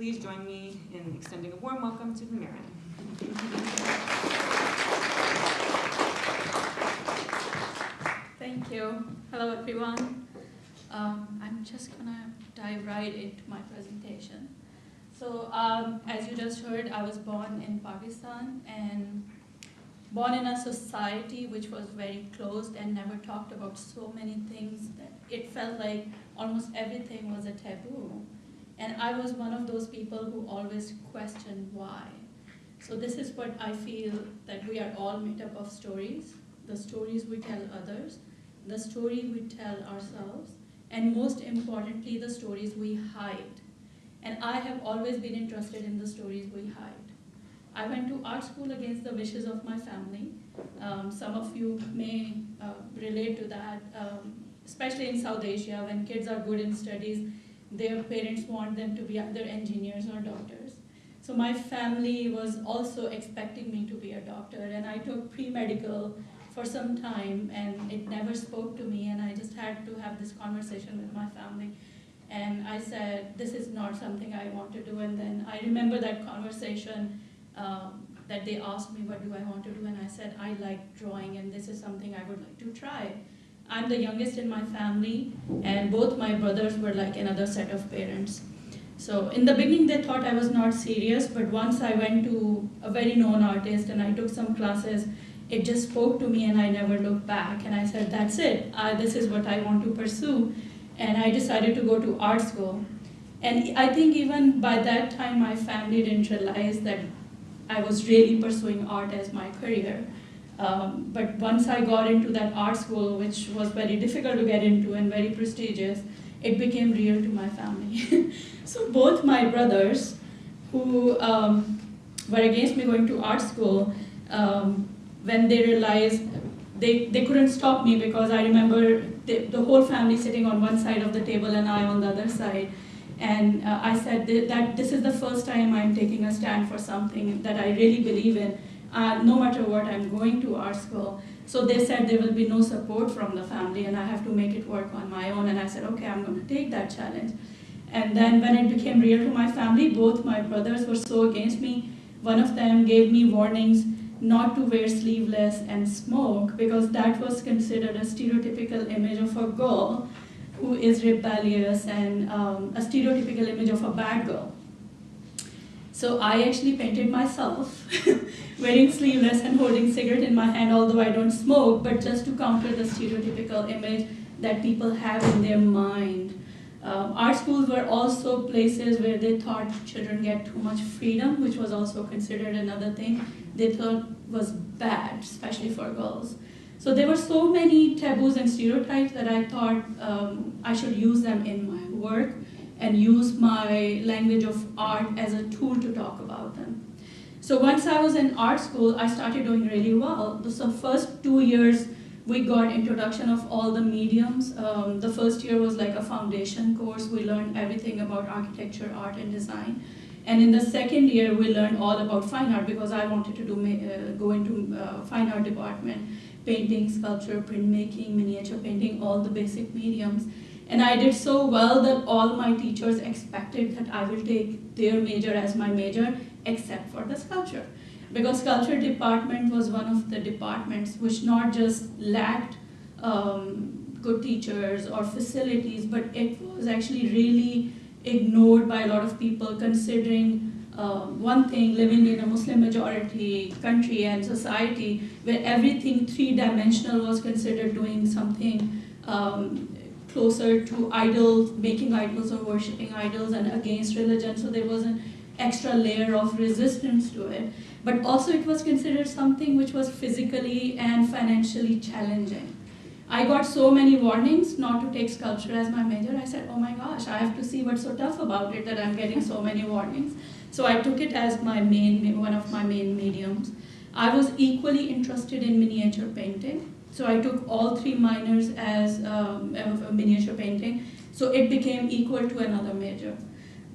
Please join me in extending a warm welcome to Humaira. Thank you. Hello, everyone. I'm just gonna dive right into my presentation. So, as you just heard, I was born in Pakistan and born in a society which was very closed and never talked about so many things that it felt like almost everything was a taboo. And I was one of those people who always questioned why. So this is what I feel, that we are all made up of stories, the stories we tell others, the story we tell ourselves, and most importantly, the stories we hide. And I have always been interested in the stories we hide. I went to art school against the wishes of my family. Some of you may relate to that, especially in South Asia, when kids are good in studies, their parents want them to be either engineers or doctors. So my family was also expecting me to be a doctor, and I took pre-medical for some time, and it never spoke to me, and I just had to have this conversation with my family. And I said, this is not something I want to do. And then I remember that conversation that they asked me, what do I want to do? And I said, I like drawing, and this is something I would like to try. I'm the youngest in my family, and both my brothers were like another set of parents. So in the beginning, they thought I was not serious, but once I went to a very known artist and I took some classes, it just spoke to me and I never looked back. And I said, that's it, this is what I want to pursue. And I decided to go to art school. And I think even by that time, my family didn't realize that I was really pursuing art as my career. But once I got into that art school, which was very difficult to get into and very prestigious, it became real to my family. So both my brothers, who were against me going to art school, when they realized they couldn't stop me, because I remember the whole family sitting on one side of the table and I on the other side. And I said that this is the first time I'm taking a stand for something that I really believe in. No matter what, I'm going to art school. So they said there will be no support from the family and I have to make it work on my own. And I said, okay, I'm going to take that challenge. And then when it became real to my family, both my brothers were so against me. One of them gave me warnings not to wear sleeveless and smoke, because that was considered a stereotypical image of a girl who is rebellious and a stereotypical image of a bad girl. So I actually painted myself wearing sleeveless and holding cigarette in my hand, although I don't smoke, but just to counter the stereotypical image that people have in their mind. Art schools were also places where they thought children get too much freedom, which was also considered another thing they thought was bad, especially for girls. So there were so many taboos and stereotypes that I thought I should use them in my work and use my language of art as a tool to talk about them. So once I was in art school, I started doing really well. So first 2 years, we got introduction of all the mediums. The first year was like a foundation course. We learned everything about architecture, art, and design. And in the second year, we learned all about fine art, because I wanted to go into fine art department, painting, sculpture, printmaking, miniature painting, all the basic mediums. And I did so well that all my teachers expected that I will take their major as my major, except for the sculpture. Because sculpture department was one of the departments which not just lacked good teachers or facilities, but it was actually really ignored by a lot of people, considering one thing, living in a Muslim majority country and society where everything three-dimensional was considered doing something closer to idols, making idols or worshipping idols, and against religion. So there was an extra layer of resistance to it. But also it was considered something which was physically and financially challenging. I got so many warnings not to take sculpture as my major. I said, oh my gosh, I have to see what's so tough about it that I'm getting so many warnings. So I took it as my one of my main mediums. I was equally interested in miniature painting. So I took all 3 minors as miniature painting. So it became equal to another major.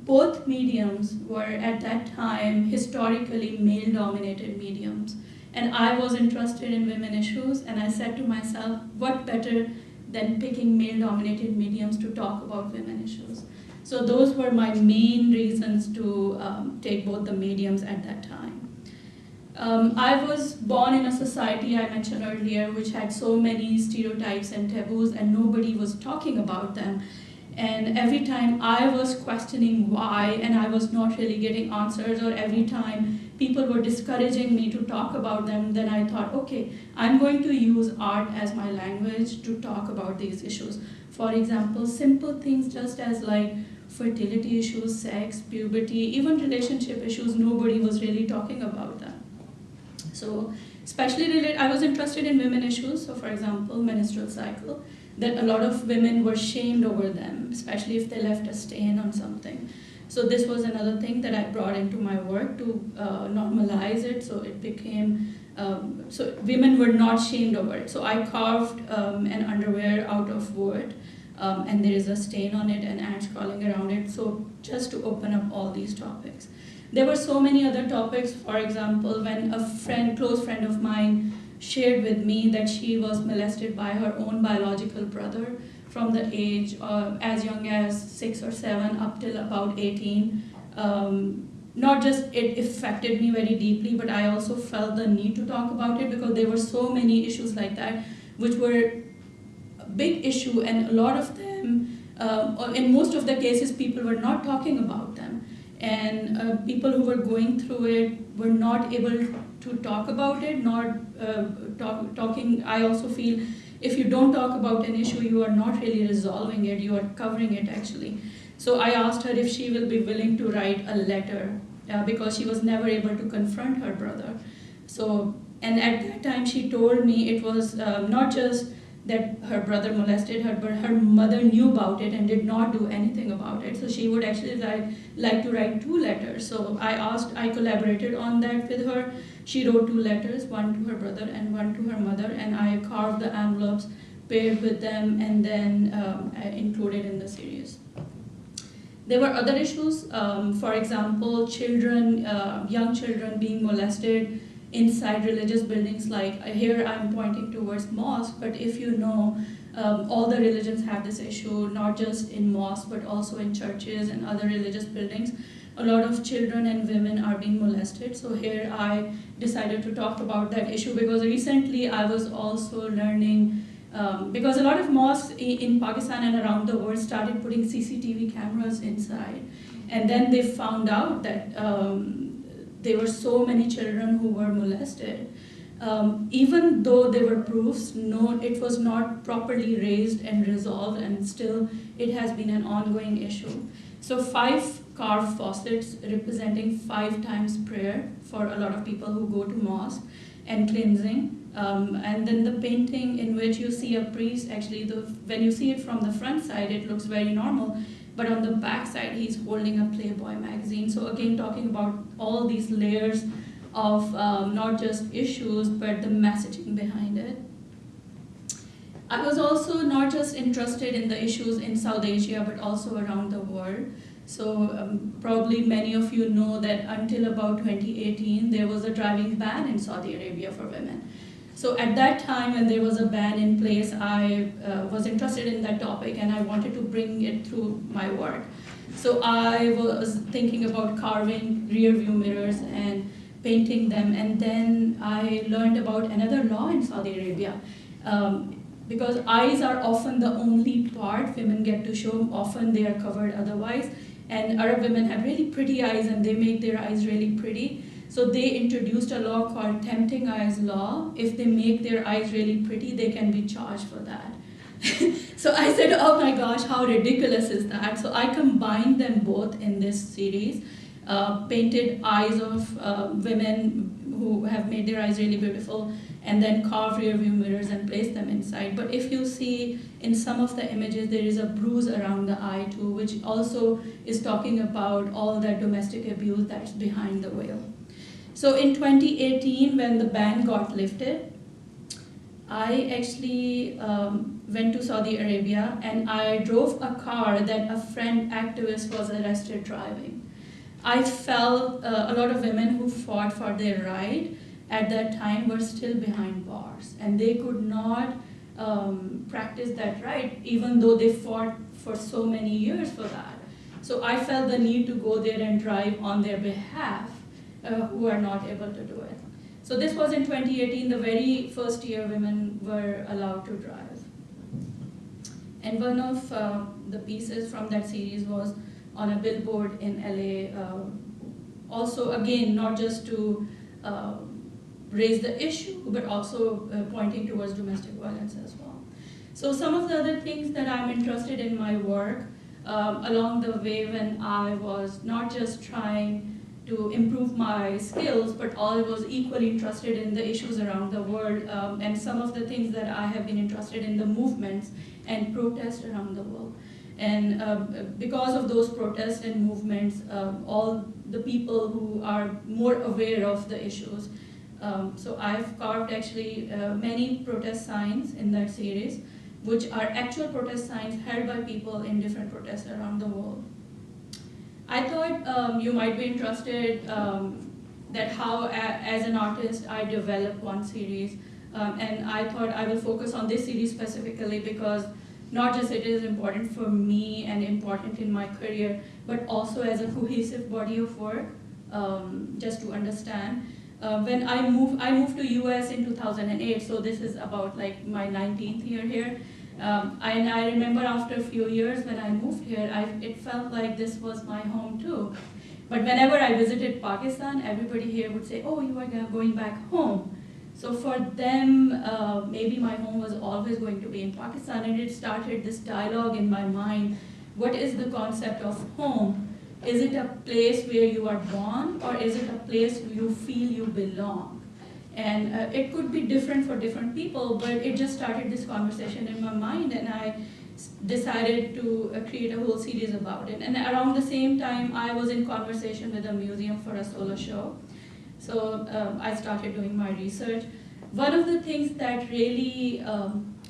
Both mediums were at that time historically male-dominated mediums. And I was interested in women issues, and I said to myself, what better than picking male-dominated mediums to talk about women issues? So those were my main reasons to take both the mediums at that time. I was born in a society I mentioned earlier which had so many stereotypes and taboos, and nobody was talking about them. And every time I was questioning why, and I was not really getting answers, or every time people were discouraging me to talk about them, then I thought, okay, I'm going to use art as my language to talk about these issues. For example, simple things just as like fertility issues, sex, puberty, even relationship issues, nobody was really talking about them. So especially I was interested in women issues. So for example, menstrual cycle, that a lot of women were shamed over them, especially if they left a stain on something. So this was another thing that I brought into my work to normalize it, so it became, so women were not shamed over it. So I carved an underwear out of wood, and there is a stain on it and ants crawling around it, so just to open up all these topics. There were so many other topics. For example, when a close friend of mine shared with me that she was molested by her own biological brother from the age as young as 6 or 7 up till about 18. Not just it affected me very deeply, but I also felt the need to talk about it because there were so many issues like that which were a big issue, and a lot of them, in most of the cases, people were not talking about them. And people who were going through it were not able to talk about it, not talking. I also feel if you don't talk about an issue, you are not really resolving it, you are covering it actually. So I asked her if she will be willing to write a letter because she was never able to confront her brother. So, and at that time she told me it was not just that her brother molested her, but her mother knew about it and did not do anything about it. So she would actually like to write 2 letters. So I collaborated on that with her. She wrote 2 letters, one to her brother and one to her mother, and I carved the envelopes, paired with them, and then I included in the series. There were other issues, for example, children, young children being molested inside religious buildings. Like here I'm pointing towards mosques, but if you know, all the religions have this issue, not just in mosques, but also in churches and other religious buildings. A lot of children and women are being molested. So here I decided to talk about that issue because recently I was also learning, because a lot of mosques in Pakistan and around the world started putting CCTV cameras inside. And then they found out that there were so many children who were molested. Even though there were proofs, no, it was not properly raised and resolved, and still it has been an ongoing issue. So 5 carved faucets representing 5 times prayer for a lot of people who go to mosque, and cleansing. And then the painting in which you see a priest, actually when you see it from the front side, it looks very normal. But on the back side, he's holding a Playboy magazine. So again, talking about all these layers of not just issues, but the messaging behind it. I was also not just interested in the issues in South Asia, but also around the world. So probably many of you know that until about 2018, there was a driving ban in Saudi Arabia for women. So at that time, when there was a ban in place, I was interested in that topic and I wanted to bring it through my work. So I was thinking about carving rear view mirrors and painting them, and then I learned about another law in Saudi Arabia. Because eyes are often the only part women get to show, often they are covered otherwise, and Arab women have really pretty eyes and they make their eyes really pretty. So they introduced a law called tempting eyes law. If they make their eyes really pretty, they can be charged for that. So I said, oh my gosh, how ridiculous is that? So I combined them both in this series, painted eyes of women who have made their eyes really beautiful, and then carved rear view mirrors and placed them inside. But if you see in some of the images, there is a bruise around the eye too, which also is talking about all that domestic abuse that's behind the veil. So in 2018, when the ban got lifted, I actually went to Saudi Arabia and I drove a car that a friend activist was arrested driving. I felt a lot of women who fought for their right at that time were still behind bars, and they could not practice that right, even though they fought for so many years for that. So I felt the need to go there and drive on their behalf, who are not able to do it. So this was in 2018, the very first year women were allowed to drive. And one of the pieces from that series was on a billboard in LA, also again, not just to raise the issue, but also pointing towards domestic violence as well. So some of the other things that I'm interested in my work, along the way when I was not just trying to improve my skills, but I was equally interested in the issues around the world, and some of the things that I have been interested in, the movements and protests around the world. And because of those protests and movements, all the people who are more aware of the issues. So I've carved actually many protest signs in that series, which are actual protest signs held by people in different protests around the world. I thought you might be interested that how, as an artist, I developed one series, and I thought I will focus on this series specifically because not just it is important for me and important in my career, but also as a cohesive body of work, just to understand. When I moved to US in 2008, so this is about like my 19th year here. And I remember after a few years when I moved here, it felt like this was my home too. But whenever I visited Pakistan, everybody here would say, oh, you are going back home. So for them, maybe my home was always going to be in Pakistan, and it started this dialogue in my mind. What is the concept of home? Is it a place where you are born, or is it a place where you feel you belong? And it could be different for different people, but it just started this conversation in my mind, and I decided to create a whole series about it. And around the same time, I was in conversation with a museum for a solo show. So I started doing my research. One of the things that really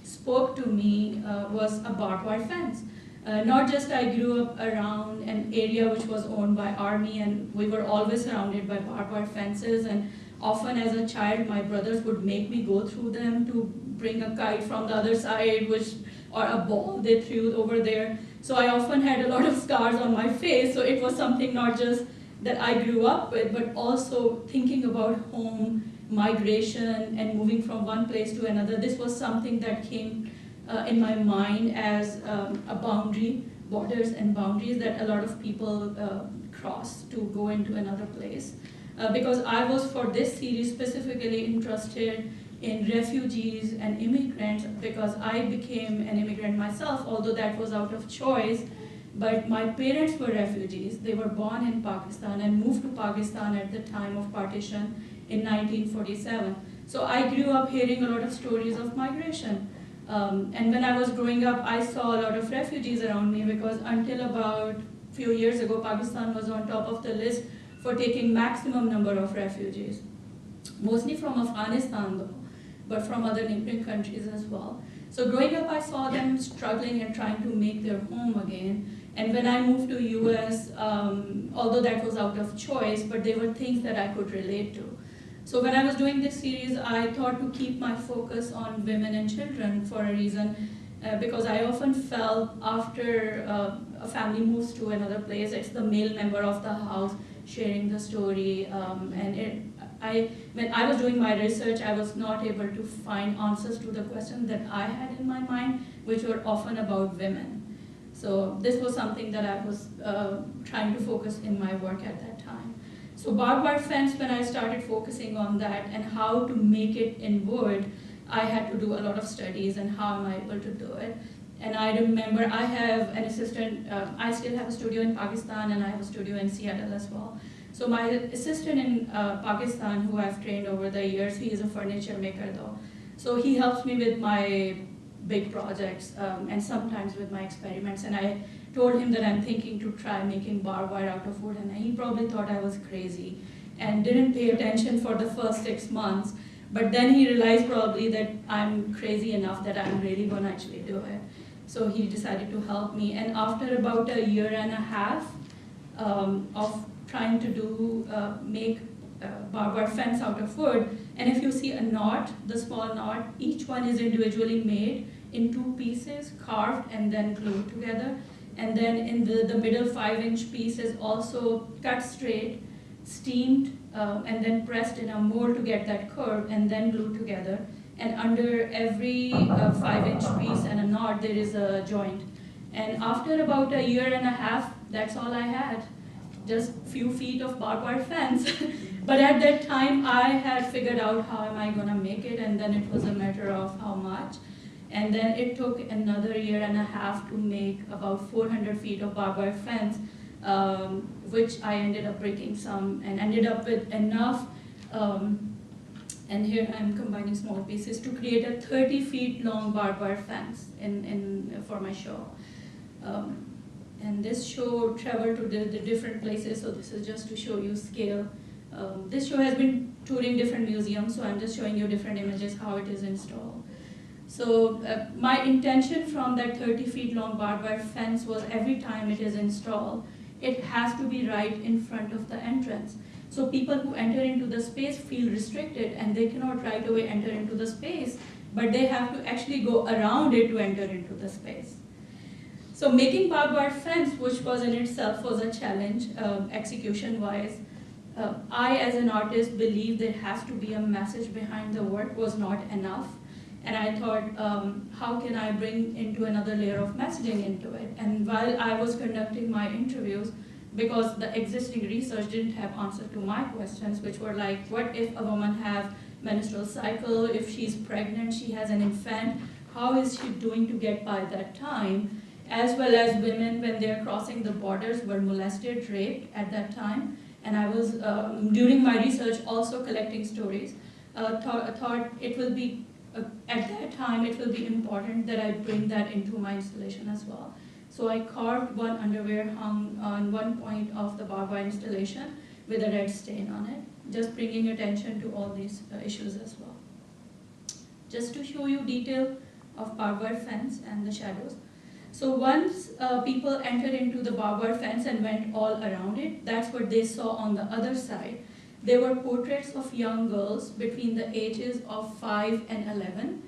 spoke to me was a barbed wire fence. Not just I grew up around an area which was owned by army, and we were always surrounded by barbed wire fences, and often as a child my brothers would make me go through them to bring a kite from the other side, or a ball they threw over there. So I often had a lot of scars on my face, so it was something not just that I grew up with, but also thinking about home, migration, and moving from one place to another. This was something that came in my mind as a boundary, borders and boundaries that a lot of people cross to go into another place. Because I was, for this series, specifically interested in refugees and immigrants, because I became an immigrant myself, although that was out of choice. But my parents were refugees. They were born in Pakistan and moved to Pakistan at the time of partition in 1947. So I grew up hearing a lot of stories of migration. And when I was growing up, I saw a lot of refugees around me, because until about a few years ago, Pakistan was on top of the list for taking maximum number of refugees, mostly from Afghanistan though, but from other neighboring countries as well. So growing up, I saw them struggling and trying to make their home again. And when I moved to US, although that was out of choice, but they were things that I could relate to. So when I was doing this series, I thought to keep my focus on women and children for a reason, because I often felt after a family moves to another place, it's the male member of the house sharing the story. When I was doing my research, I was not able to find answers to the questions that I had in my mind, which were often about women. So this was something that I was trying to focus in my work at that time. So barbed wire fence, when I started focusing on that and how to make it in wood, I had to do a lot of studies and how am I able to do it. And I remember I have an assistant, I still have a studio in Pakistan, and I have a studio in Seattle as well. So my assistant in Pakistan, who I've trained over the years, he is a furniture maker though. So he helps me with my big projects and sometimes with my experiments. And I told him that I'm thinking to try making barbed wire out of wood, and he probably thought I was crazy and didn't pay attention for the first 6 months. But then he realized probably that I'm crazy enough that I'm really gonna actually do it. So he decided to help me. And after about a year and a half of trying to make barbed wire fence out of wood, and if you see a knot, the small knot, each one is individually made in 2 pieces, carved and then glued together. And then in the middle 5-inch piece is also cut straight, steamed, and then pressed in a mold to get that curve, and then glued together. And under every 5-inch piece and a knot, there is a joint. And after about a year and a half, that's all I had. Just few feet of barbed wire fence. But at that time, I had figured out how am I gonna make it, and then it was a matter of how much. And then it took another year and a half to make about 400 feet of barbed wire fence, which I ended up breaking some and ended up with enough, and here I'm combining small pieces to create a 30 feet long barbed wire fence for my show. And this show traveled to the different places, so this is just to show you scale. This show has been touring different museums, so I'm just showing you different images, how it is installed. So my intention from that 30 feet long barbed wire fence was every time it is installed, it has to be right in front of the entrance. So people who enter into the space feel restricted and they cannot right away enter into the space, but they have to actually go around it to enter into the space. So making barbed wire fence, which was in itself was a challenge execution-wise, I as an artist believe there has to be a message behind the work was not enough. And I thought, how can I bring into another layer of messaging into it? And while I was conducting my interviews, because the existing research didn't have answer to my questions, which were like, what if a woman has menstrual cycle, if she's pregnant, she has an infant, how is she doing to get by that time? As well as women, when they're crossing the borders, were molested, raped at that time. And I was, during my research, also collecting stories. Thought it will be, at that time, it will be important that I bring that into my installation as well. So I carved one underwear hung on one point of the barbed wire installation with a red stain on it, just bringing attention to all these issues as well. Just to show you detail of barbed wire fence and the shadows. So once people entered into the barbed wire fence and went all around it, that's what they saw on the other side. There were portraits of young girls between the ages of 5 and 11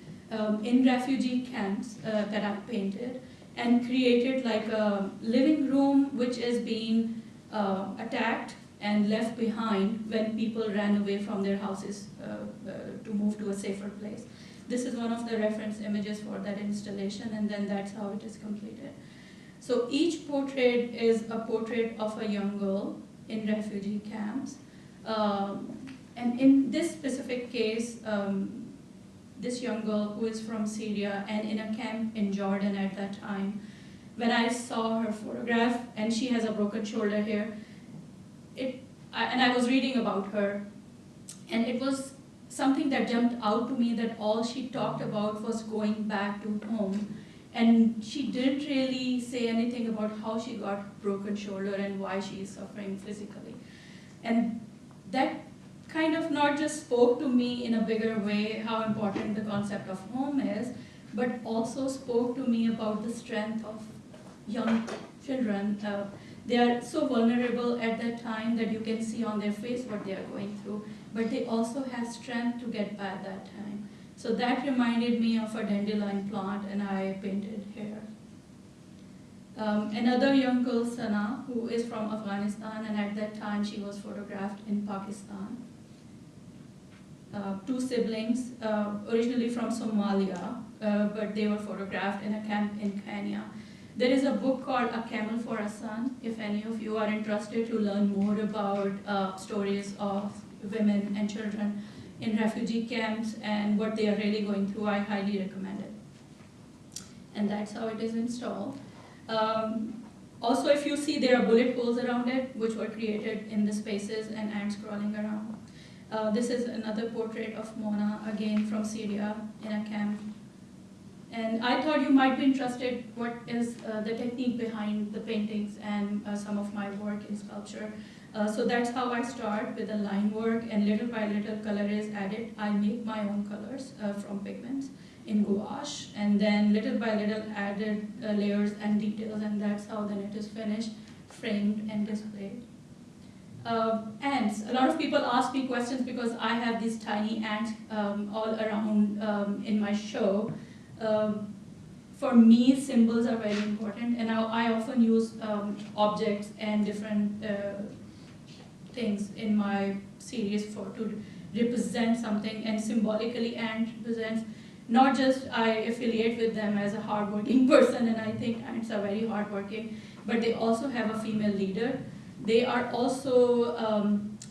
in refugee camps that I painted and created like a living room which is being attacked and left behind when people ran away from their houses to move to a safer place. This is one of the reference images for that installation, and then that's how it is completed. So each portrait is a portrait of a young girl in refugee camps. And in this specific case, this young girl who is from Syria and in a camp in Jordan at that time, when I saw her photograph, and she has a broken shoulder here, and I was reading about her, and it was something that jumped out to me that all she talked about was going back to home. And she didn't really say anything about how she got broken shoulder and why she is suffering physically. And that kind of not just spoke to me in a bigger way how important the concept of home is, but also spoke to me about the strength of young children. They are so vulnerable at that time that you can see on their face what they are going through, but they also have strength to get by that time. So that reminded me of a dandelion plant, and I painted here. Another young girl, Sana, who is from Afghanistan, and at that time she was photographed in Pakistan. Two siblings, originally from Somalia, but they were photographed in a camp in Kenya. There is a book called A Camel for a Son. If any of you are interested to learn more about stories of women and children in refugee camps and what they are really going through, I highly recommend it. And that's how it is installed. Also, if you see, there are bullet holes around it, which were created in the spaces and ants crawling around. This is another portrait of Mona, again from Syria, in a camp. And I thought you might be interested what is the technique behind the paintings and some of my work in sculpture. So that's how I start with the line work, and little by little color is added. I make my own colors from pigments in gouache, and then little by little added layers and details, and that's how then it is finished, framed and displayed. Ants. A lot of people ask me questions because I have these tiny ants all around in my show. for me, symbols are very important, and I often use objects and different things in my series to represent something, and symbolically ant represents not just I affiliate with them as a hardworking person, and I think ants are very hardworking, but they also have a female leader. They are also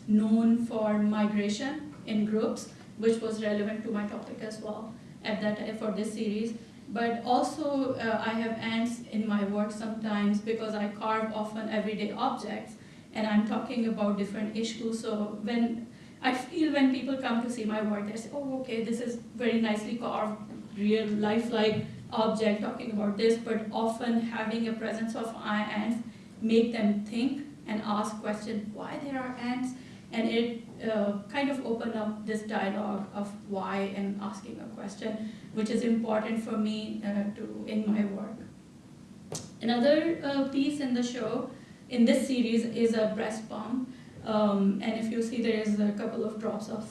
known for migration in groups, which was relevant to my topic as well at that time for this series. But also I have ants in my work sometimes because I carve often everyday objects, and I'm talking about different issues. So when I feel when people come to see my work, they say, oh, okay, this is very nicely carved, real lifelike object talking about this, but often having a presence of ants make them think and ask questions why there are ants, and it kind of open up this dialogue of why and asking a question, which is important for me in my work. Another piece in the show, in this series, is a breast pump. And if you see, there is a couple of drops of,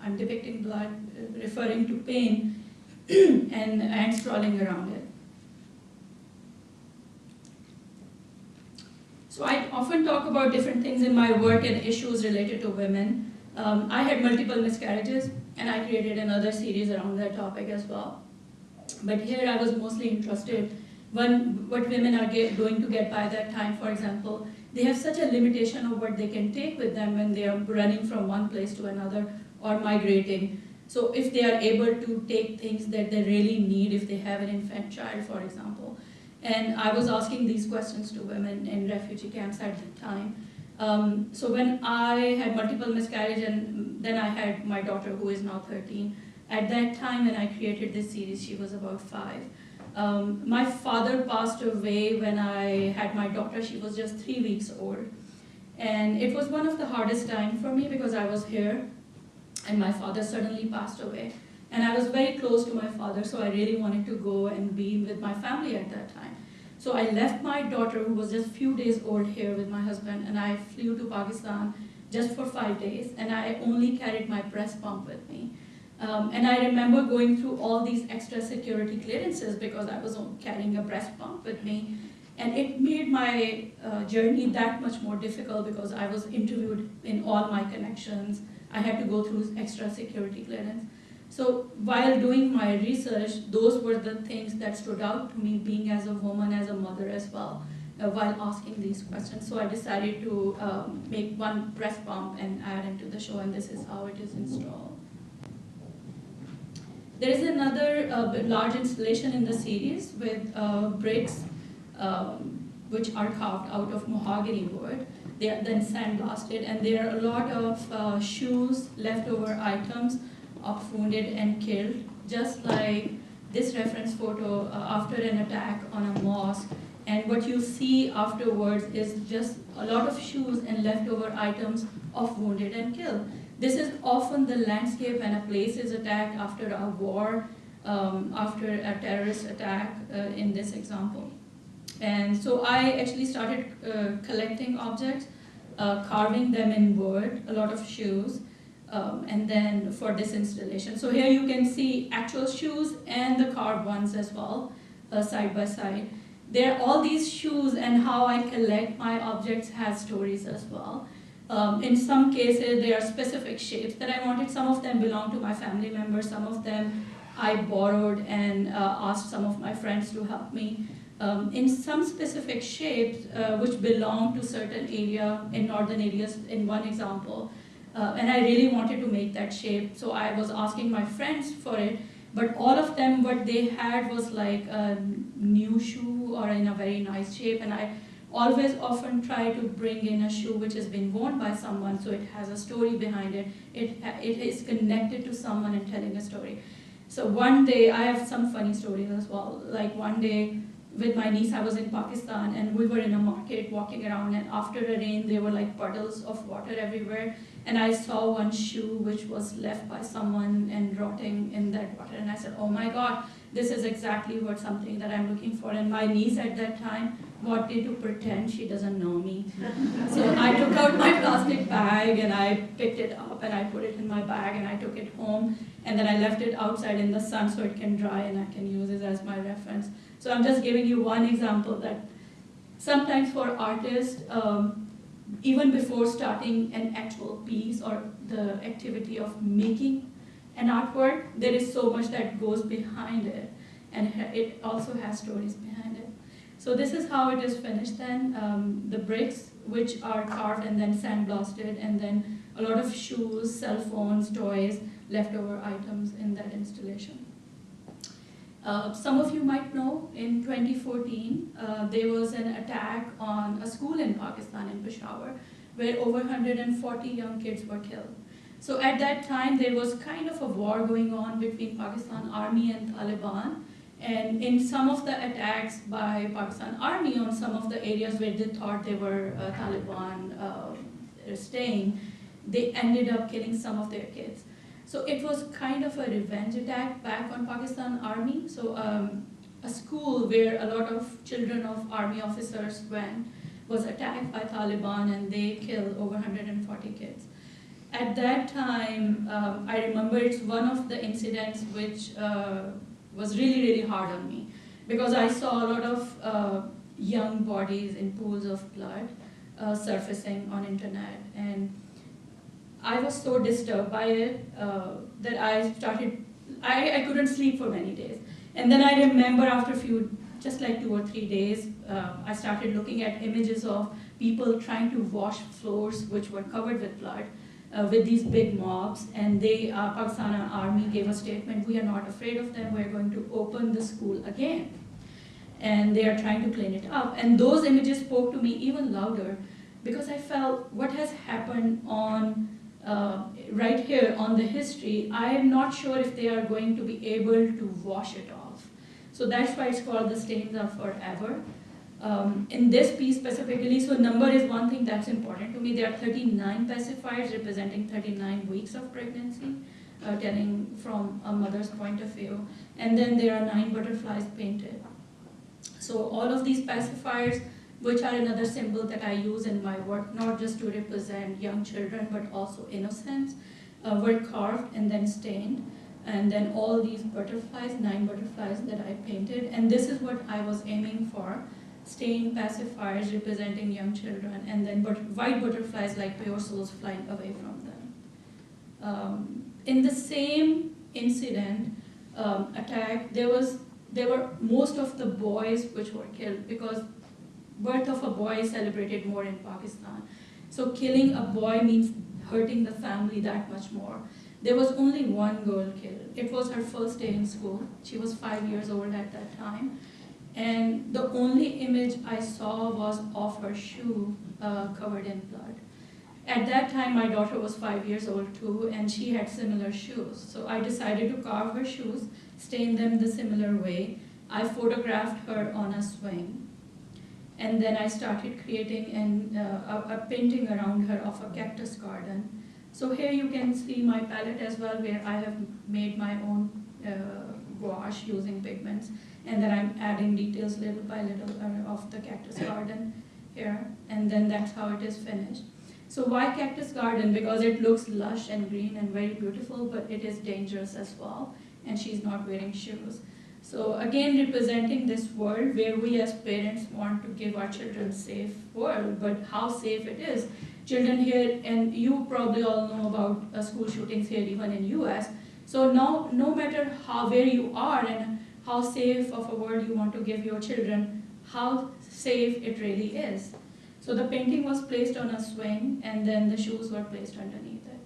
I'm depicting blood, referring to pain, and ants crawling around it. So I often talk about different things in my work and issues related to women. I had multiple miscarriages, and I created another series around that topic as well. But here I was mostly interested in what women are going to get by that time. For example, they have such a limitation of what they can take with them when they are running from one place to another or migrating. So if they are able to take things that they really need, if they have an infant child, for example. And I was asking these questions to women in refugee camps at the time. So when I had multiple miscarriage, and then I had my daughter who is now 13, at that time when I created this series, she was about 5. My father passed away when I had my daughter. She was just 3 weeks old. And it was one of the hardest times for me because I was here and my father suddenly passed away. And I was very close to my father, so I really wanted to go and be with my family at that time. So I left my daughter, who was just a few days old, here with my husband, and I flew to Pakistan just for 5 days, and I only carried my breast pump with me. And I remember going through all these extra security clearances because I was carrying a breast pump with me. And it made my journey that much more difficult because I was interviewed in all my connections. I had to go through extra security clearance. So while doing my research, those were the things that stood out to me, being as a woman, as a mother as well, while asking these questions. So I decided to make one breast pump and add into the show, and this is how it is installed. There is another large installation in the series with bricks which are carved out of mahogany wood. They are then sandblasted, and there are a lot of shoes, leftover items of wounded and killed, just like this reference photo after an attack on a mosque. And what you see afterwards is just a lot of shoes and leftover items of wounded and killed. This is often the landscape when a place is attacked after a war, after a terrorist attack in this example. And so I actually started collecting objects, carving them in wood, a lot of shoes, and then for this installation. So here you can see actual shoes and the carved ones as well, side by side. All these shoes and how I collect my objects has stories as well. In some cases, there are specific shapes that I wanted. Some of them belong to my family members. Some of them I borrowed and asked some of my friends to help me. In some specific shapes, which belong to certain area in northern areas, in one example, and I really wanted to make that shape, so I was asking my friends for it, but all of them, what they had was like a new shoe or in a very nice shape, and I always often try to bring in a shoe which has been worn by someone, so it has a story behind it. It is connected to someone and telling a story. So one day, I have some funny stories as well. Like one day, with my niece. I was in Pakistan, and we were in a market walking around, and after a rain, there were like puddles of water everywhere. And I saw one shoe which was left by someone and rotting in that water. And I said, oh my God, this is exactly something that I'm looking for. And my niece at that time wanted to pretend she doesn't know me. So I took out my plastic bag and I picked it up and I put it in my bag and I took it home. And then I left it outside in the sun so it can dry and I can use it as my reference. So I'm just giving you one example that sometimes for artists, even before starting an actual piece or the activity of making an artwork, there is so much that goes behind it, and it also has stories behind it. So this is how it is finished then. The bricks, which are carved and then sandblasted, and then a lot of shoes, cell phones, toys, leftover items in that installation. Some of you might know, in 2014, there was an attack on a school in Pakistan, in Peshawar, where over 140 young kids were killed. So at that time, there was kind of a war going on between Pakistan Army and Taliban. And in some of the attacks by Pakistan Army on some of the areas where they thought they were Taliban staying, they ended up killing some of their kids. So it was kind of a revenge attack back on Pakistan Army. So a school where a lot of children of army officers went was attacked by Taliban and they killed over 140 kids. At that time, I remember it's one of the incidents which was really, really hard on me because I saw a lot of young bodies in pools of blood surfacing on internet. And I was so disturbed by it that I couldn't sleep for many days. And then I remember after just like 2 or 3 days, I started looking at images of people trying to wash floors which were covered with blood with these big mobs. And Pakistan Army gave a statement, we are not afraid of them, we're going to open the school again. And they are trying to clean it up. And those images spoke to me even louder because I felt what has happened on right here on the history, I am not sure if they are going to be able to wash it off. So that's why it's called The Stains Are Forever. In this piece specifically, so number is one thing that's important to me. There are 39 pacifiers representing 39 weeks of pregnancy, telling from a mother's point of view. And then there are 9 butterflies painted. So all of these pacifiers, which are another symbol that I use in my work, not just to represent young children, but also innocence, were carved and then stained. And then all these butterflies, 9 butterflies that I painted, and this is what I was aiming for, stained pacifiers representing young children, and then white butterflies like pure souls flying away from them. In the same incident, attack, there were most of the boys which were killed because birth of a boy is celebrated more in Pakistan. So killing a boy means hurting the family that much more. There was only one girl killed. It was her first day in school. She was 5 years old at that time. And the only image I saw was of her shoe covered in blood. At that time, my daughter was 5 years old too, and she had similar shoes. So I decided to carve her shoes, stain them the similar way. I photographed her on a swing. And then I started creating a painting around her of a cactus garden. So here you can see my palette as well, where I have made my own gouache using pigments. And then I'm adding details little by little of the cactus garden here. And then that's how it is finished. So why cactus garden? Because it looks lush and green and very beautiful, but it is dangerous as well. And she's not wearing shoes. So again, representing this world where we as parents want to give our children a safe world, but how safe it is. Children here, and you probably all know about school shootings here, even in US. So now, no matter where you are and how safe of a world you want to give your children, how safe it really is. So the painting was placed on a swing, and then the shoes were placed underneath it.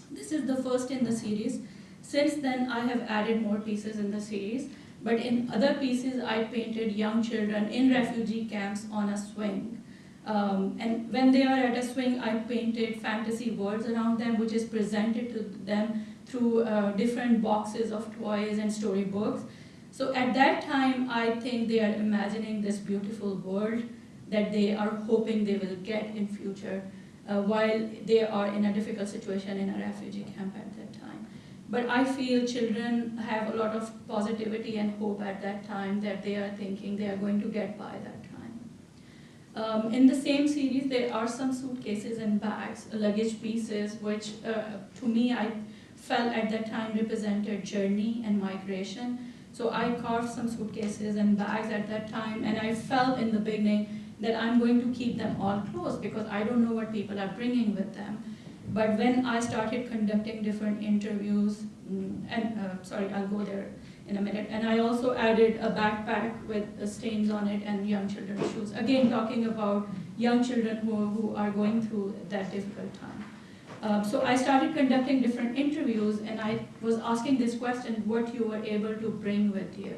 This is the first in the series. Since then, I have added more pieces in the series, but in other pieces, I painted young children in refugee camps on a swing. And when they are at a swing, I painted fantasy worlds around them, which is presented to them through different boxes of toys and storybooks. So at that time, I think they are imagining this beautiful world that they are hoping they will get in future while they are in a difficult situation in a refugee camp at that time. But I feel children have a lot of positivity and hope at that time that they are thinking they are going to get by that time. In the same series, there are some suitcases and bags, luggage pieces, which to me I felt at that time represented journey and migration. So I carved some suitcases and bags at that time, and I felt in the beginning that I'm going to keep them all closed because I don't know what people are bringing with them. But when I started conducting different interviews, sorry, I'll go there in a minute, and I also added a backpack with stains on it and young children's shoes. Again, talking about young children who are going through that difficult time. So I started conducting different interviews, and I was asking this question, what you were able to bring with you.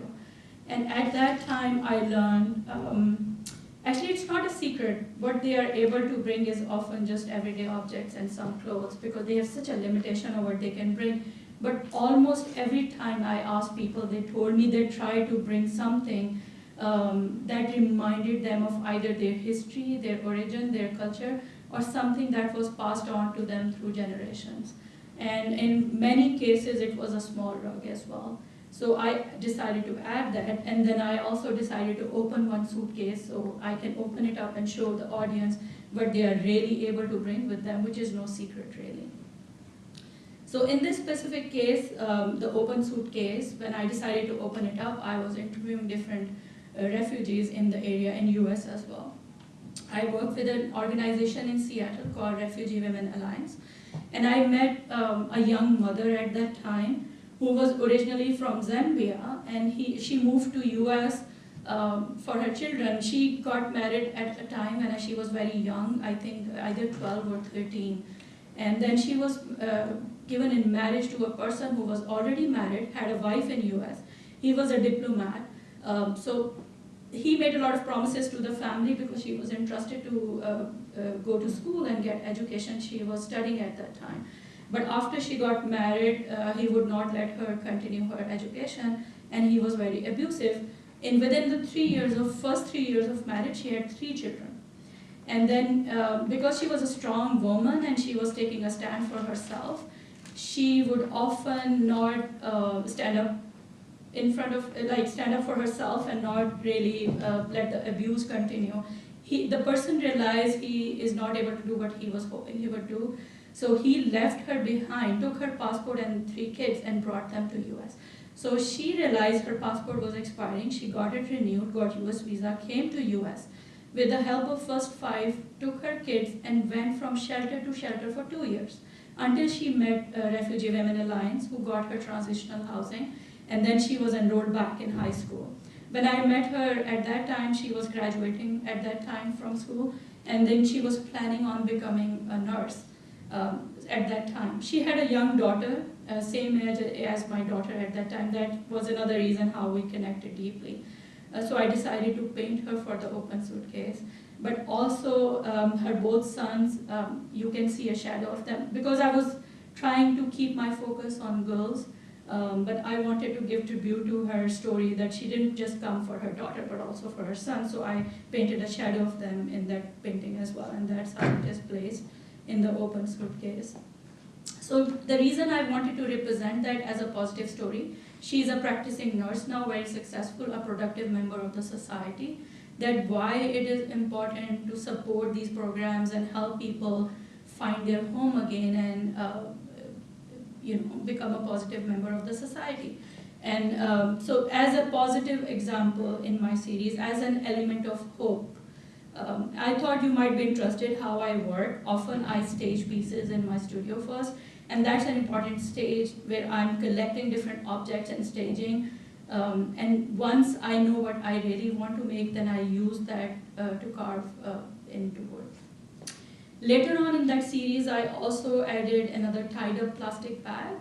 And at that time, I learned, actually it's not a secret, what they are able to bring is often just everyday objects and some clothes, because they have such a limitation of what they can bring. But almost every time I asked people, they told me they tried to bring something that reminded them of either their history, their origin, their culture, or something that was passed on to them through generations. And in many cases, it was a small rug as well. So I decided to add that, and then I also decided to open one suitcase so I can open it up and show the audience what they are really able to bring with them, which is no secret really. So in this specific case, the open suitcase, when I decided to open it up, I was interviewing different refugees in the area in US as well. I worked with an organization in Seattle called Refugee Women Alliance, and I met a young mother at that time who was originally from Zambia, and she moved to US for her children. She got married at a time when she was very young, I think either 12 or 13. And then she was given in marriage to a person who was already married, had a wife in US. He was a diplomat. So he made a lot of promises to the family because she was entrusted to go to school and get education. She was studying at that time. But after she got married, he would not let her continue her education, and he was very abusive. And within the first 3 years of marriage, she had 3 children. And then because she was a strong woman and she was taking a stand for herself, she would often not stand up in front of, stand up for herself and not really let the abuse continue. The person realized he is not able to do what he was hoping he would do. So he left her behind, took her passport and 3 kids and brought them to US. So she realized her passport was expiring. She got it renewed, got US visa, came to US. With the help of first 5, took her kids and went from shelter to shelter for 2 years until she met Refugee Women Alliance, who got her transitional housing, and then she was enrolled back in high school. When I met her at that time, she was graduating at that time from school, and then she was planning on becoming a nurse at that time. She had a young daughter, same age as my daughter at that time. That was another reason how we connected deeply. So I decided to paint her for the open suitcase. But also her both sons, you can see a shadow of them. Because I was trying to keep my focus on girls, but I wanted to give tribute to her story that she didn't just come for her daughter, but also for her son. So I painted a shadow of them in that painting as well, and that's how it is placed in the open suitcase. So the reason I wanted to represent that as a positive story, she is a practicing nurse now, very successful, a productive member of the society, that why it is important to support these programs and help people find their home again and become a positive member of the society. And so as a positive example in my series, as an element of hope, I thought you might be interested how I work. Often I stage pieces in my studio first, and that's an important stage where I'm collecting different objects and staging. And once I know what I really want to make, then I use that to carve into wood. Later on in that series, I also added another tied-up plastic bag.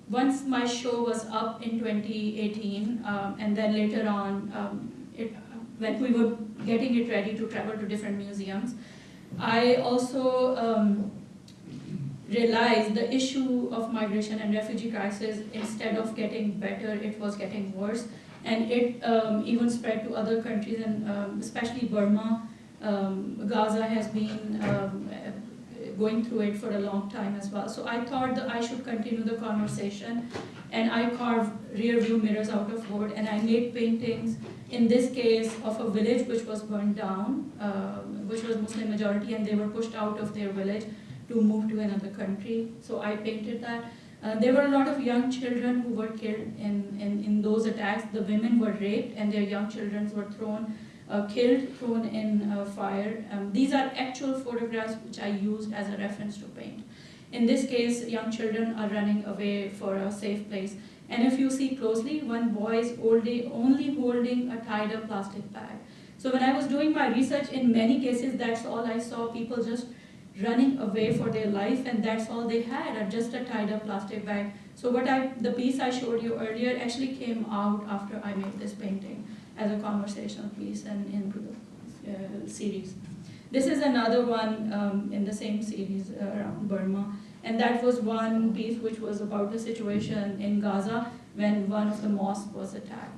Once my show was up in 2018, and then later on, when we were getting it ready to travel to different museums, I also realized the issue of migration and refugee crisis, instead of getting better, it was getting worse. And it even spread to other countries, and especially Burma. Gaza has been going through it for a long time as well. So I thought that I should continue the conversation, and I carved rear view mirrors out of wood, and I made paintings, in this case of a village which was burned down, which was Muslim majority, and they were pushed out of their village to move to another country. So I painted that. There were a lot of young children who were killed in those attacks. The women were raped, and their young children were killed, thrown in fire. These are actual photographs which I used as a reference to paint. In this case, young children are running away for a safe place. And if you see closely, one boy is only holding a tied up plastic bag. So when I was doing my research, in many cases, that's all I saw, people just running away for their life, and that's all they had, just a tied up plastic bag. So the piece I showed you earlier actually came out after I made this painting as a conversational piece and into the series. This is another one in the same series around Burma, and that was one piece which was about the situation in Gaza when one of the mosques was attacked.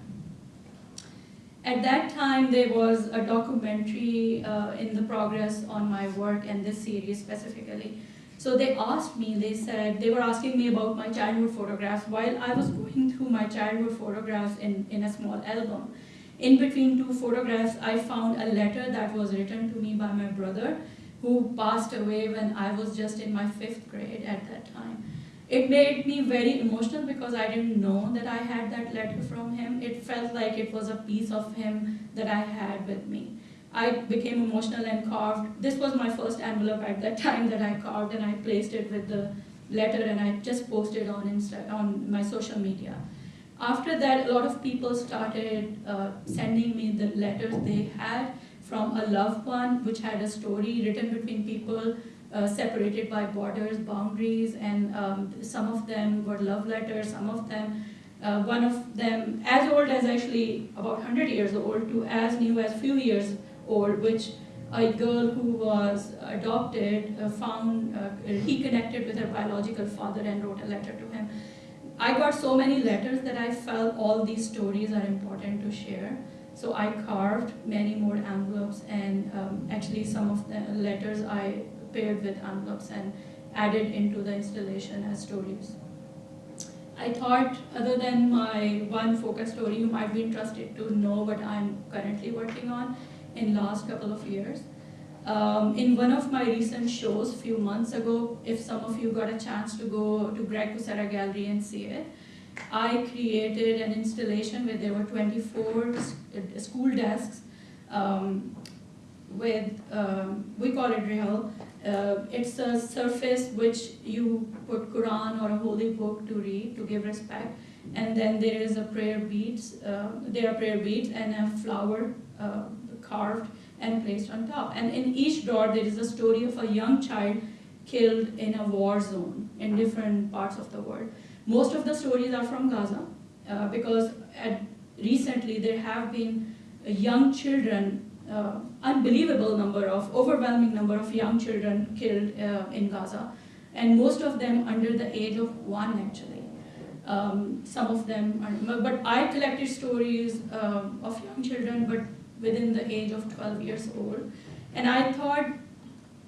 At that time, there was a documentary in the progress on my work and this series specifically. So they asked me, they were asking me about my childhood photographs while I was going through my childhood photographs in a small album. In between two photographs, I found a letter that was written to me by my brother, who passed away when I was just in my 5th grade at that time. It made me very emotional because I didn't know that I had that letter from him. It felt like it was a piece of him that I had with me. I became emotional and carved. This was my first envelope at that time that I carved, and I placed it with the letter, and I just posted on my social media. After that, a lot of people started sending me the letters they had from a loved one, which had a story written between people separated by borders, boundaries, and some of them were love letters, some of them, one of them as old as actually about 100 years old to as new as few years old, which a girl who was adopted he connected with her biological father and wrote a letter to him. I got so many letters that I felt all these stories are important to share. So I carved many more envelopes, and actually some of the letters I paired with envelopes and added into the installation as stories. I thought, other than my one focus story, you might be interested to know what I'm currently working on in last couple of years. In one of my recent shows, few months ago, if some of you got a chance to go to Greg Kucera Gallery and see it, I created an installation where there were 24 school desks with, we call it real. It's a surface which you put Quran or a holy book to read, to give respect. And then there is a prayer beads, there are prayer beads and a flower carved and placed on top. And in each drawer, there is a story of a young child killed in a war zone in different parts of the world. Most of the stories are from Gaza, because recently there have been young children, overwhelming number of young children killed in Gaza, and most of them under the age of 1 actually. Some of them are, but I collected stories of young children, but within the age of 12 years old. And I thought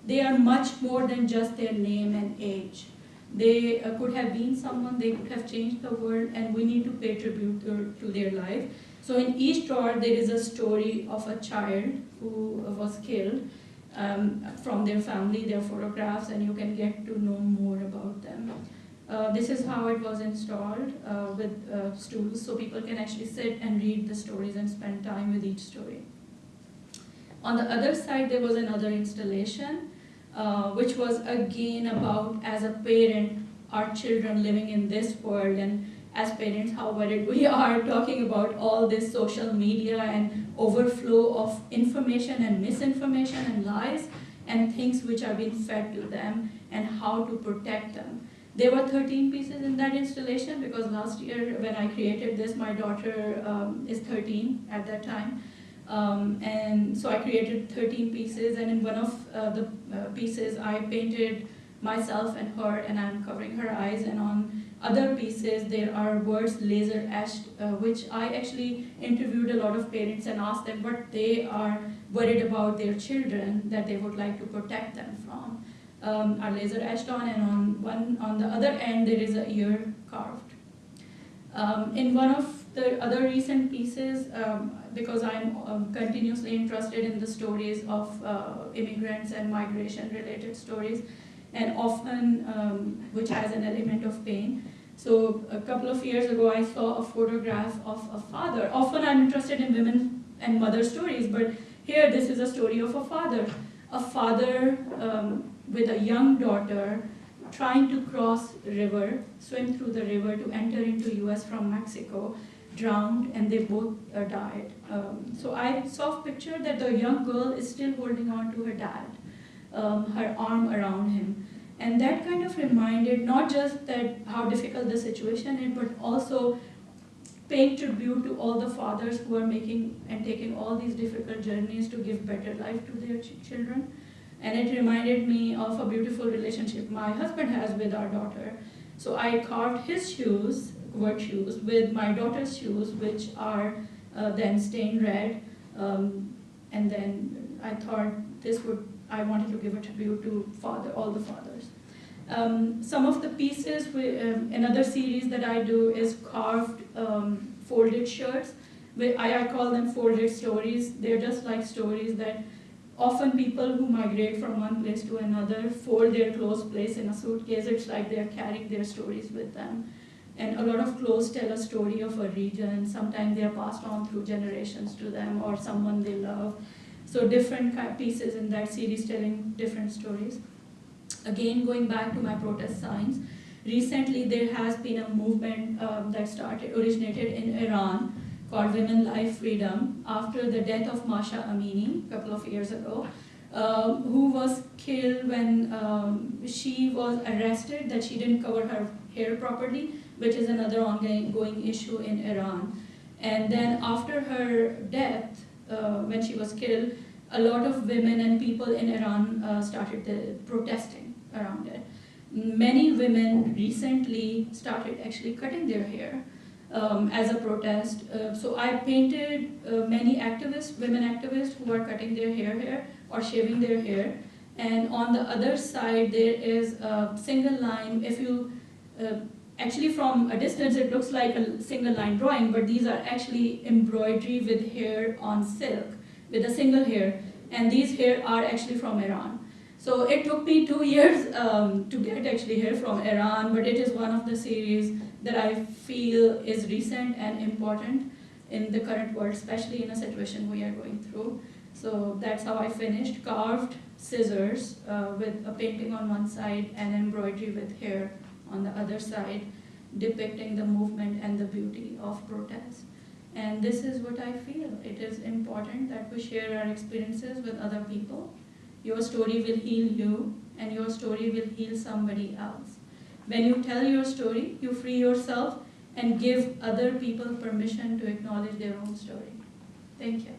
they are much more than just their name and age. They could have been someone, they could have changed the world, and we need to pay tribute to their life. So in each drawer, there is a story of a child who was killed from their family, their photographs, and you can get to know more about them. This is how it was installed with stools, so people can actually sit and read the stories and spend time with each story. On the other side, there was another installation, which was again about, as a parent, our children living in this world, and as parents, how worried we are talking about all this social media and overflow of information and misinformation and lies and things which are being fed to them, and how to protect them. There were 13 pieces in that installation because last year when I created this, my daughter is 13 at that time. And so I created 13 pieces, and in one of the pieces I painted myself and her, and I'm covering her eyes, and on other pieces there are words laser etched, which I actually interviewed a lot of parents and asked them what they are worried about their children that they would like to protect them from. Are laser etched on, and on the other end there is an ear carved. In one of the other recent pieces, because I'm continuously interested in the stories of immigrants and migration related stories, and often which has an element of pain. So a couple of years ago I saw a photograph of a father. Often I'm interested in women and mother stories, but here this is a story of a father. A father with a young daughter trying to cross river, swim through the river to enter into US from Mexico, drowned, and they both died. So I saw a picture that the young girl is still holding on to her dad, her arm around him. And that kind of reminded not just that how difficult the situation is, but also paying tribute to all the fathers who are making and taking all these difficult journeys to give better life to their children. And it reminded me of a beautiful relationship my husband has with our daughter. So I carved his shoes, work shoes, with my daughter's shoes, which are then stained red. And then I thought I wanted to give a tribute to all the fathers. Some of the pieces, another series that I do is carved folded shirts. I call them folded stories. They're just like stories that often people who migrate from one place to another fold their clothes place in a suitcase. It's like they're carrying their stories with them. And a lot of clothes tell a story of a region. Sometimes they are passed on through generations to them or someone they love. So different pieces in that series telling different stories. Again, going back to my protest signs, recently there has been a movement that originated in Iran called Women Life Freedom after the death of Masha Amini a couple of years ago, who was killed when she was arrested that she didn't cover her hair properly, which is another ongoing issue in Iran. And then after her death, when she was killed, a lot of women and people in Iran started protesting around it. Many women recently started actually cutting their hair as a protest. So I painted many women activists who are cutting their hair here or shaving their hair. And on the other side, there is a single line. If you actually from a distance, it looks like a single line drawing, but these are actually embroidery with hair on silk, with a single hair. And these hair are actually from Iran. So it took me 2 years to get actually hair from Iran, but it is one of the series that I feel is recent and important in the current world, especially in a situation we are going through. So that's how I finished, carved scissors with a painting on one side and embroidery with hair on the other side, depicting the movement and the beauty of protest. And this is what I feel. It is important that we share our experiences with other people. Your story will heal you, and your story will heal somebody else. When you tell your story, you free yourself and give other people permission to acknowledge their own story. Thank you.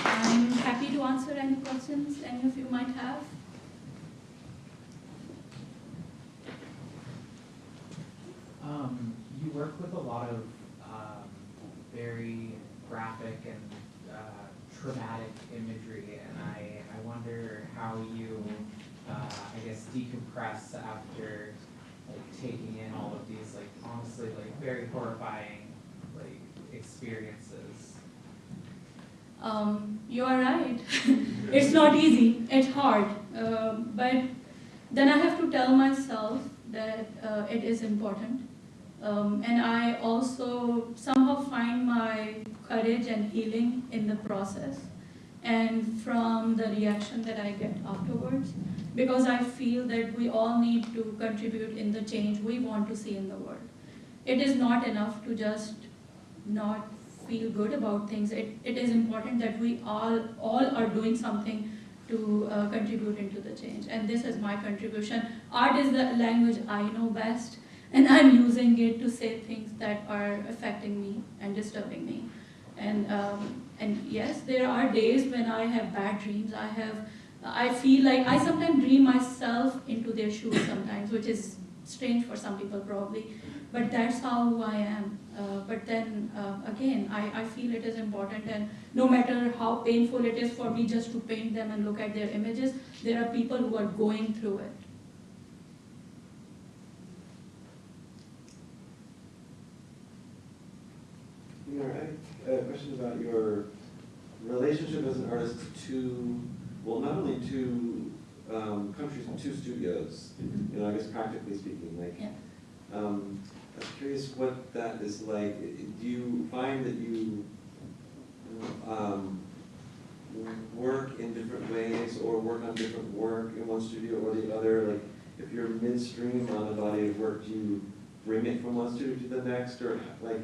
I'm happy to answer any questions any of you might have. You work with a lot of very graphic and traumatic imagery, and I wonder how you, I guess, decompress after taking in all of these, honestly, very horrifying, experiences. You are right. It's not easy. It's hard. But then I have to tell myself that it is important. And I also somehow find my courage and healing in the process and from the reaction that I get afterwards, because I feel that we all need to contribute in the change we want to see in the world. It is not enough to just not feel good about things. It is important that we all are doing something to contribute into the change. And this is my contribution. Art is the language I know best. and I'm using it to say things that are affecting me and disturbing me. And yes, there are days when I have bad dreams. I feel like I sometimes dream myself into their shoes sometimes, which is strange for some people probably, but that's how I am. But then again, I feel it is important, and no matter how painful it is for me just to paint them and look at their images, there are people who are going through it. I have a question about your relationship as an artist to, well, not only to countries, but to studios. You know, I guess practically speaking, like, Yeah. I'm curious what that is like. Do you find that you work in different ways, or work on different work in one studio or the other? Like, if you're midstream on a body of work, do you bring it from one studio to the next, or like,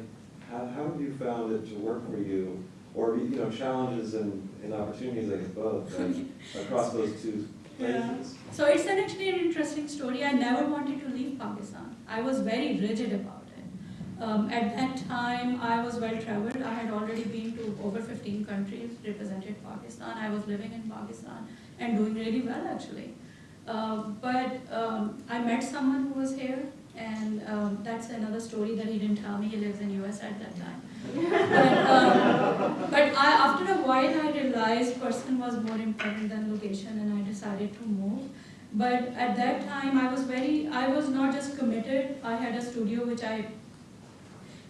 how have you found it to work for you? Or, you know, challenges and opportunities, I guess, both, across those two places? Yeah. So it's actually an interesting story. I never wanted to leave Pakistan. I was very rigid about it. At that time, I was well traveled. I had already been to over 15 countries, represented Pakistan. I was living in Pakistan and doing really well, actually. But I met someone who was here, and that's another story that he didn't tell me. He lives in US at that time. But after a while, I realized person was more important than location, and I decided to move. But at that time, I was not just committed. I had a studio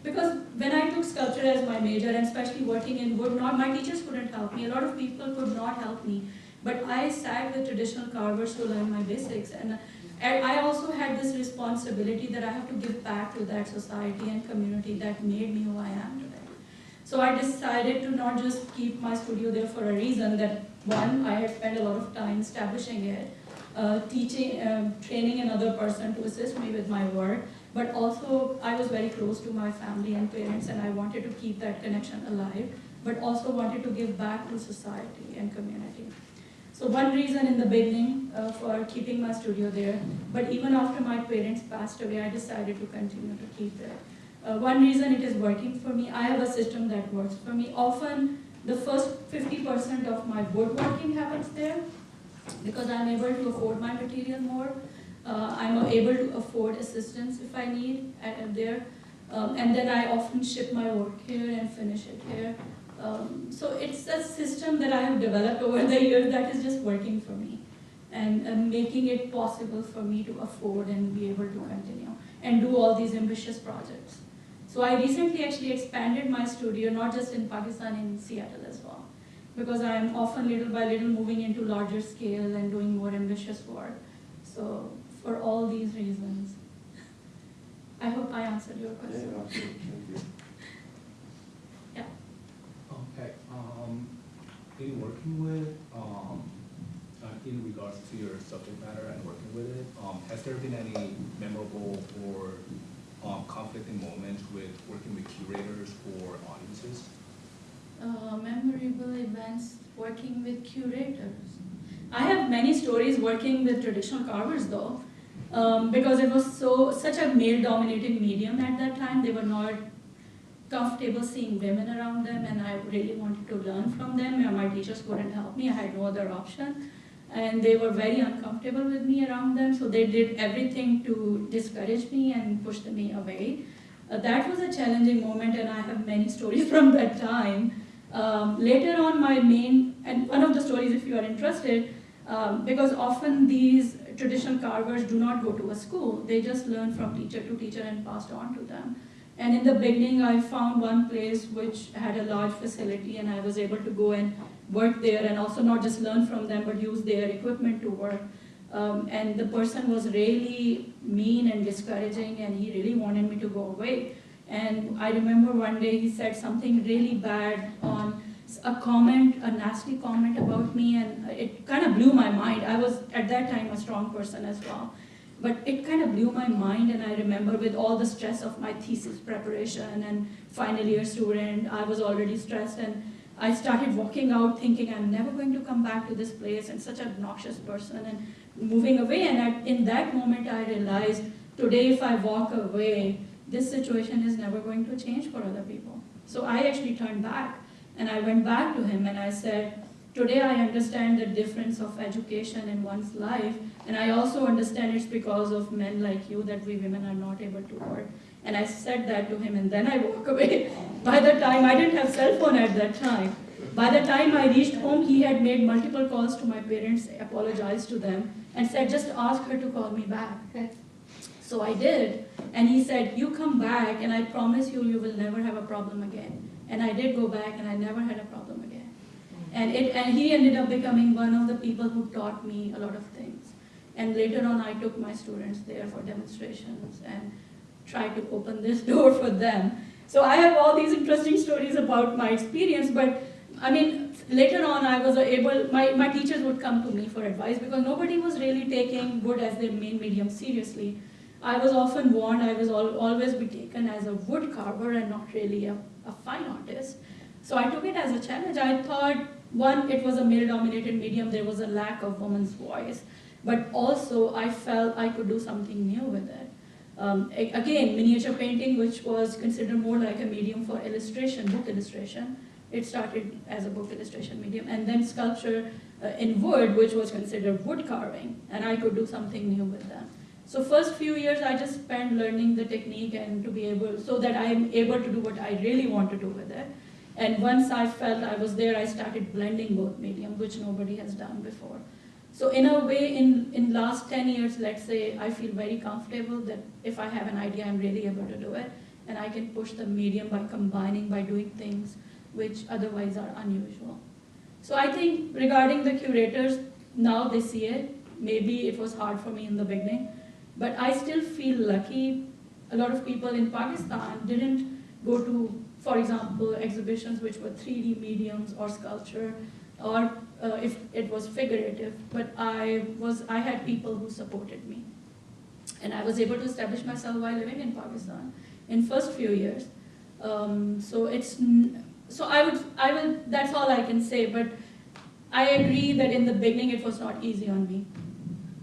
because when I took sculpture as my major, and especially working in wood, my teachers couldn't help me. A lot of people could not help me. But I sat with traditional carvers to learn my basics. And I also had this responsibility that I have to give back to that society and community that made me who I am today. So I decided to not just keep my studio there for a reason that, one, I had spent a lot of time establishing it, teaching, training another person to assist me with my work, but also I was very close to my family and parents, and I wanted to keep that connection alive, but also wanted to give back to society and community. So one reason in the beginning for keeping my studio there, but even after my parents passed away, I decided to continue to keep it. One reason it is working for me, I have a system that works for me. Often the first 50% of my woodworking happens there because I'm able to afford my material more. I'm able to afford assistance if I need there. And then I often ship my work here and finish it here. So it's a system that I have developed over the years that is just working for me and making it possible for me to afford and be able to continue and do all these ambitious projects. So I recently actually expanded my studio, not just in Pakistan, in Seattle as well, because I'm often little by little moving into larger scale and doing more ambitious work. So for all these reasons, I hope I answered your question. Yeah, absolutely. Thank you. Okay. In working with, in regards to your subject matter and working with it, has there been any memorable or conflicting moments with working with curators or audiences? Memorable events working with curators. I have many stories working with traditional carvers though, because it was such a male-dominated medium at that time. They were not comfortable seeing women around them, and I really wanted to learn from them. My teachers couldn't help me. I had no other option. And they were very uncomfortable with me around them, so they did everything to discourage me and push me away. That was a challenging moment, and I have many stories from that time. Later on, and one of the stories, if you are interested, because often these traditional carvers do not go to a school. They just learn from teacher to teacher and passed on to them. And in the beginning, I found one place which had a large facility, and I was able to go and work there and also not just learn from them, but use their equipment to work. And the person was really mean and discouraging, and he really wanted me to go away. And I remember one day he said something really bad on a nasty comment about me, and it kind of blew my mind. I was, at that time, a strong person as well. But it kind of blew my mind, and I remember with all the stress of my thesis preparation and final year student, I was already stressed, and I started walking out thinking I'm never going to come back to this place, and such an obnoxious person, and moving away. And in that moment I realized today if I walk away, this situation is never going to change for other people. So I actually turned back, and I went back to him and I said, today I understand the difference of education in one's life, and I also understand it's because of men like you that we women are not able to work. And I said that to him, and then I walk away. By the time, I didn't have cell phone at that time. By the time I reached home, he had made multiple calls to my parents, apologized to them, and said, just ask her to call me back. So I did, and he said, you come back, and I promise you, you will never have a problem again. And I did go back, and I never had a problem again. And he ended up becoming one of the people who taught me a lot of things. And later on, I took my students there for demonstrations and tried to open this door for them. So I have all these interesting stories about my experience, but I mean, later on I was able, my teachers would come to me for advice because nobody was really taking wood as their main medium seriously. I was often warned I was always be taken as a wood carver and not really a fine artist. So I took it as a challenge. I thought, one, it was a male-dominated medium, there was a lack of woman's voice, but also I felt I could do something new with it. Again, miniature painting, which was considered more like a medium for illustration, book illustration. It started as a book illustration medium, and then sculpture in wood, which was considered wood carving, and I could do something new with that. So first few years, I just spent learning the technique and to be able, so that I'm able to do what I really want to do with it. And once I felt I was there, I started blending both mediums, which nobody has done before. So in a way, in last 10 years, let's say, I feel very comfortable that if I have an idea, I'm really able to do it. And I can push the medium by combining, by doing things which otherwise are unusual. So I think regarding the curators, now they see it. Maybe it was hard for me in the beginning, but I still feel lucky. A lot of people in Pakistan didn't go to, for example, exhibitions which were 3D mediums or sculpture, or if it was figurative, but I had people who supported me. And I was able to establish myself while living in Pakistan in first few years. So I will, that's all I can say, but I agree that in the beginning it was not easy on me.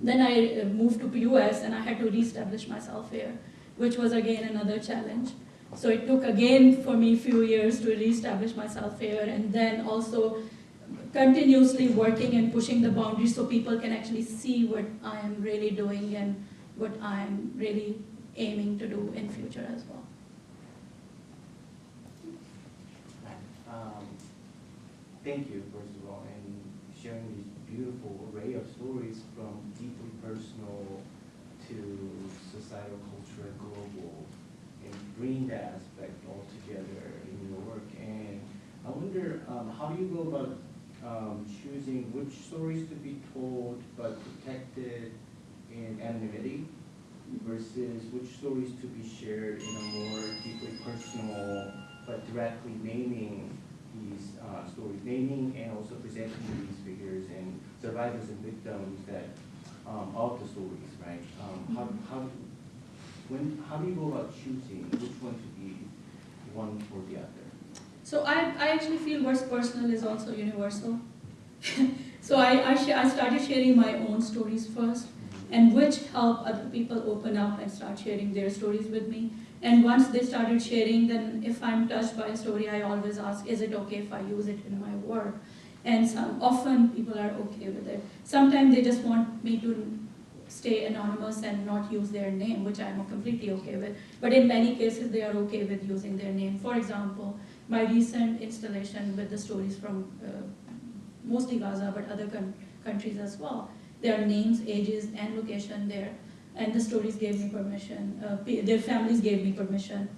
Then I moved to US and I had to reestablish myself here, which was again another challenge. So it took again for me a few years to reestablish myself here, and then also continuously working and pushing the boundaries so people can actually see what I am really doing and what I am really aiming to do in future as well. Thank you, first of all, and sharing this beautiful array of stories from deeply personal to societal, culture, and global, and bring that aspect all together in your work. And I wonder, how do you go about choosing which stories to be told but protected in anonymity versus which stories to be shared in a more deeply personal but directly naming these stories, naming and also presenting these figures and survivors and victims that of the stories, right? How do you go about choosing which one to be one or the other? So I actually feel what's personal is also universal. So I started sharing my own stories first, and which help other people open up and start sharing their stories with me. And once they started sharing, then if I'm touched by a story, I always ask, is it okay if I use it in my work? And often people are okay with it. Sometimes they just want me to stay anonymous and not use their name, which I'm completely okay with. But in many cases, they are okay with using their name. For example, my recent installation with the stories from mostly Gaza, but other countries as well. Their names, ages, and location there. And the stories gave me permission, their families gave me permission.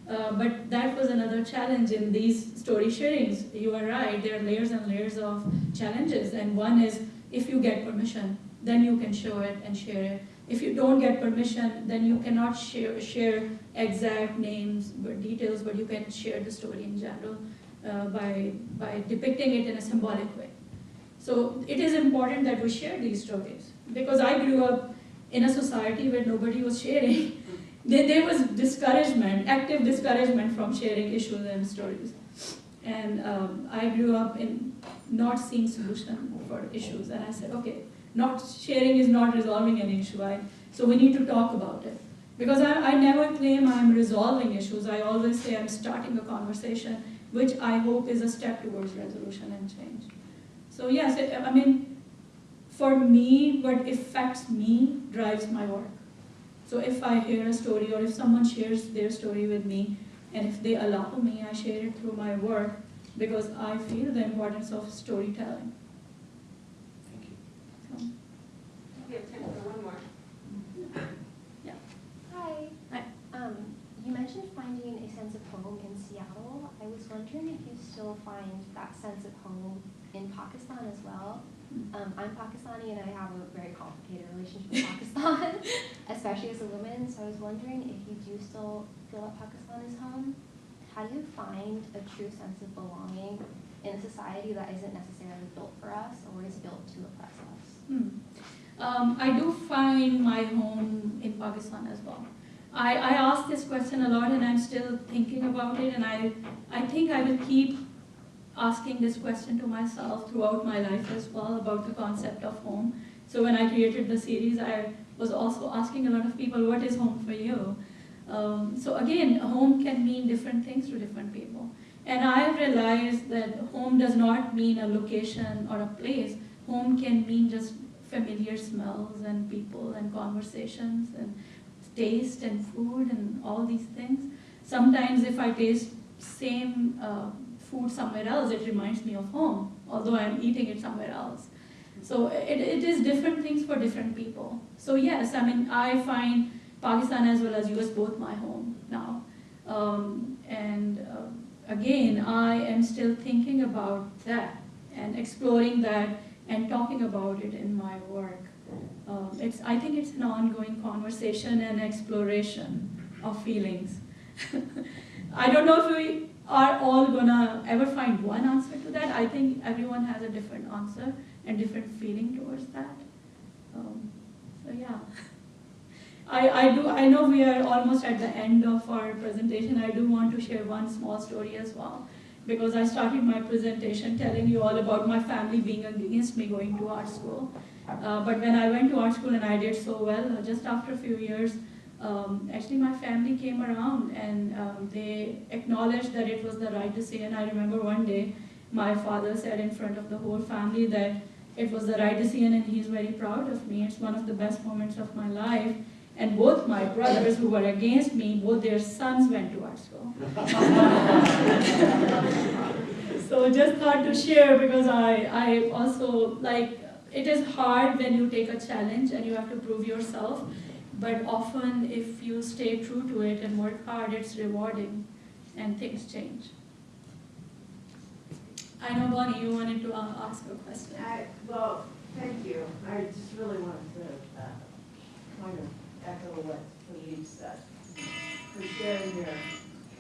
But that was another challenge in these story sharings. You are right, there are layers and layers of challenges. And one is, if you get permission, then you can show it and share it. If you don't get permission, then you cannot share exact names or details, but you can share the story in general by depicting it in a symbolic way. So it is important that we share these stories, because I grew up in a society where nobody was sharing. There was discouragement, active discouragement from sharing issues and stories. And I grew up in not seeing solution for issues. And I said, okay, not sharing is not resolving an issue. So we need to talk about it. Because I never claim I'm resolving issues. I always say I'm starting a conversation, which I hope is a step towards resolution and change. So yes, I mean, for me, what affects me drives my work. So if I hear a story or if someone shares their story with me, and if they allow me, I share it through my work because I feel the importance of storytelling. Thank you. So, We have time for one more. Hi. Hi. You mentioned finding a sense of home in Seattle. I was wondering if you still find that sense of home in Pakistan as well. I'm Pakistani and I have a very complicated relationship with Pakistan, especially as a woman. So I was wondering if you do still feel that Pakistan is home. How do you find a true sense of belonging in a society that isn't necessarily built for us or is built to oppress us? I do find my home in Pakistan as well. I ask this question a lot and I'm still thinking about it, and I think I will keep asking this question to myself throughout my life as well about the concept of home. So when I created the series, I was also asking a lot of people, what is home for you? So again, home can mean different things to different people. And I have realized that home does not mean a location or a place. Home can mean just familiar smells and people and conversations and taste and food and all these things. Sometimes if I taste same food somewhere else, it reminds me of home, although I'm eating it somewhere else. So it is different things for different people. So yes, I mean, I find Pakistan as well as US both my home now. Again, I am still thinking about that and exploring that and talking about it in my work. I think it's an ongoing conversation and exploration of feelings. I don't know if we are all gonna ever find one answer to that. I think everyone has a different answer and different feeling towards that. So yeah. I know we are almost at the end of our presentation. I do want to share one small story as well, because I started my presentation telling you all about my family being against me going to art school. But when I went to art school and I did so well, just after a few years, actually my family came around and they acknowledged that it was the right decision. I remember one day my father said in front of the whole family that it was the right decision and he's very proud of me. It's one of the best moments of my life. And both my brothers who were against me, both their sons went to art school. So just thought to share, because I also, like, it is hard when you take a challenge and you have to prove yourself, but often if you stay true to it and work hard, it's rewarding and things change. I know, Bonnie, you wanted to ask a question. Well, thank you. I just really wanted to kind of echo what Khalid said, for sharing your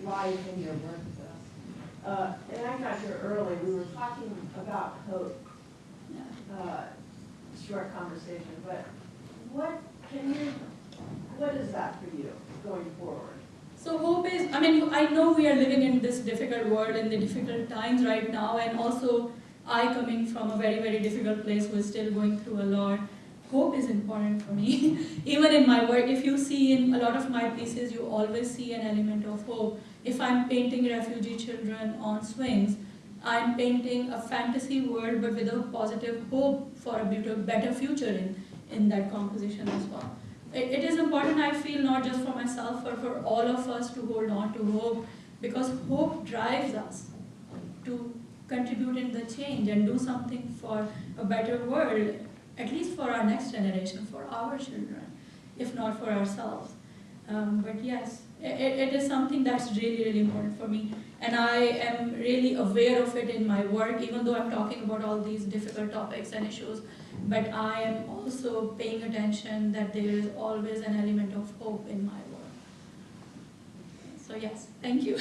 life and your work with us. And I got here early. We were talking about hope, short conversation, but what is that for you going forward? So hope is, I mean, I know we are living in this difficult world and the difficult times right now, and also I coming from a very, very difficult place who is still going through a lot. Hope is important for me. Even in my work, if you see in a lot of my pieces, you always see an element of hope. If I'm painting refugee children on swings, I'm painting a fantasy world but with a positive hope for a better future in that composition as well. It is important, I feel, not just for myself, but for all of us to hold on to hope, because hope drives us to contribute in the change and do something for a better world, at least for our next generation, for our children, if not for ourselves. But yes, it is something that's really, really important for me. And I am really aware of it in my work, even though I'm talking about all these difficult topics and issues. But I am also paying attention that there is always an element of hope in my work. So yes, thank you.